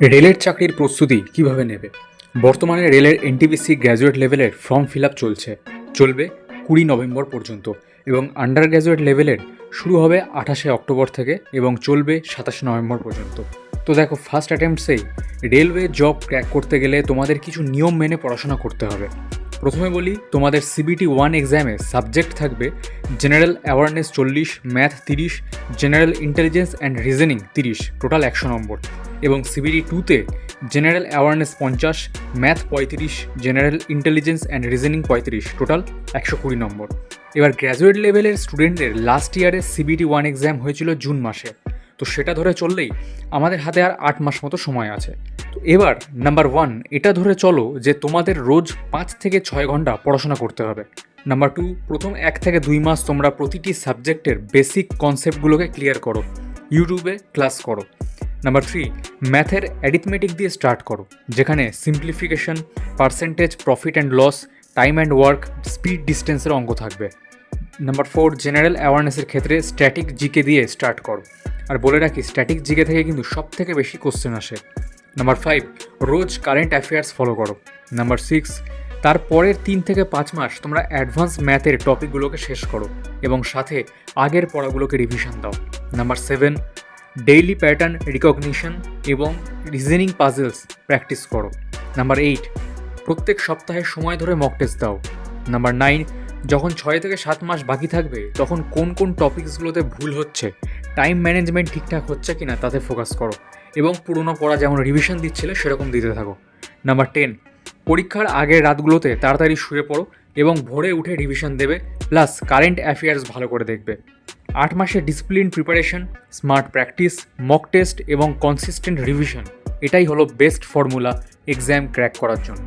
রেলের চাকরির প্রস্তুতি কিভাবে নেবে? বর্তমানে রেলের এনটিপিসি গ্র্যাজুয়েট লেভেলের ফর্ম ফিল আপ চলবে 20 নভেম্বর পর্যন্ত এবং আন্ডার গ্র্যাজুয়েট লেভেলের শুরু হবে 28 অক্টোবর থেকে এবং চলবে 27 নভেম্বর পর্যন্ত। তো দেখো, ফার্স্ট অ্যাটেম্পটসেই রেলওয়ে জব ক্র্যাক করতে গেলে তোমাদের কিছু নিয়ম মেনে পড়াশোনা করতে হবে। প্রথমে বলি, তোমাদের সিবিটি 1 এক্সামে সাবজেক্ট থাকবে general awareness 40, math 30, general intelligence and reasoning 30, total 100 number. এবং সিবিটি 2তে general awareness 50, math 35, general intelligence and reasoning 35, total 120 number. এবার গ্র্যাজুয়েট লেভেলের স্টুডেন্টদের লাস্ট ইয়ারে সিবিটি 1 এক্সাম হয়েছিল জুন মাসে, তো সেটা ধরে চললেই আমাদের হাতে আর 8 মাস মতো সময় আছে। তো এবার নাম্বার 1, এটা ধরে চলো যে তোমাদের রোজ 5 থেকে 6 ঘন্টা পড়াশোনা করতে হবে। নাম্বার 2, প্রথম 1 থেকে 2 মাস তোমরা প্রতিটি সাবজেক্টের বেসিক কনসেপ্টগুলোকে ক্লিয়ার করো, ইউটিউবে ক্লাস করো। নাম্বার 3, ম্যাথের অ্যারিথমেটিক দিয়ে স্টার্ট করো, যেখানে simplification, percentage, profit and loss, time and work, speed, ডিস্টেন্সের অঙ্ক থাকবে। নাম্বার 4, জেনারেল অ্যাওয়ারনেসের ক্ষেত্রে স্ট্যাটিক জিকে দিয়ে স্টার্ট করো। আর বলে রাখি, স্ট্যাটিক জিকে থেকে কিন্তু সব থেকে বেশি কোশ্চেন আসে। নাম্বার 5, রোজ কারেন্ট অ্যাফেয়ার্স ফলো করো। নাম্বার 6, তারপরের 3 থেকে 5 মাস তোমরা অ্যাডভান্স ম্যাথের টপিকগুলোকে শেষ করো এবং সাথে আগের পড়াগুলোকে রিভিশন দাও। নাম্বার 7, ডেইলি প্যাটার্ন রিকগনিশন এবং রিজনিং পাজলস প্র্যাকটিস করো। নাম্বার 8, প্রত্যেক সপ্তাহে সময় ধরে মক টেস্ট দাও। নাম্বার 9, যখন 6 থেকে 7 মাস বাকি থাকবে তখন কোন কোন টপিকসগুলোতে ভুল হচ্ছে, টাইম ম্যানেজমেন্ট ঠিকঠাক হচ্ছে কিনা তাতে ফোকাস করো এবং পুরনো পড়া যেমন রিভিশন দিচ্ছিলে সেরকম দিতে থাকো। নাম্বার 10, পরীক্ষার আগের রাতগুলোতে তাড়াতাড়ি শুয়ে পড়ো এবং ভোরে উঠে রিভিশন দেবে, প্লাস কারেন্ট অ্যাফেয়ার্স ভালো করে দেখবে। 8 মাসের discipline preparation, smart practice, mock test এবং কনসিস্টেন্ট রিভিশন, এটাই হলো বেস্ট ফর্মুলা এক্সাম ক্র্যাক করার জন্য।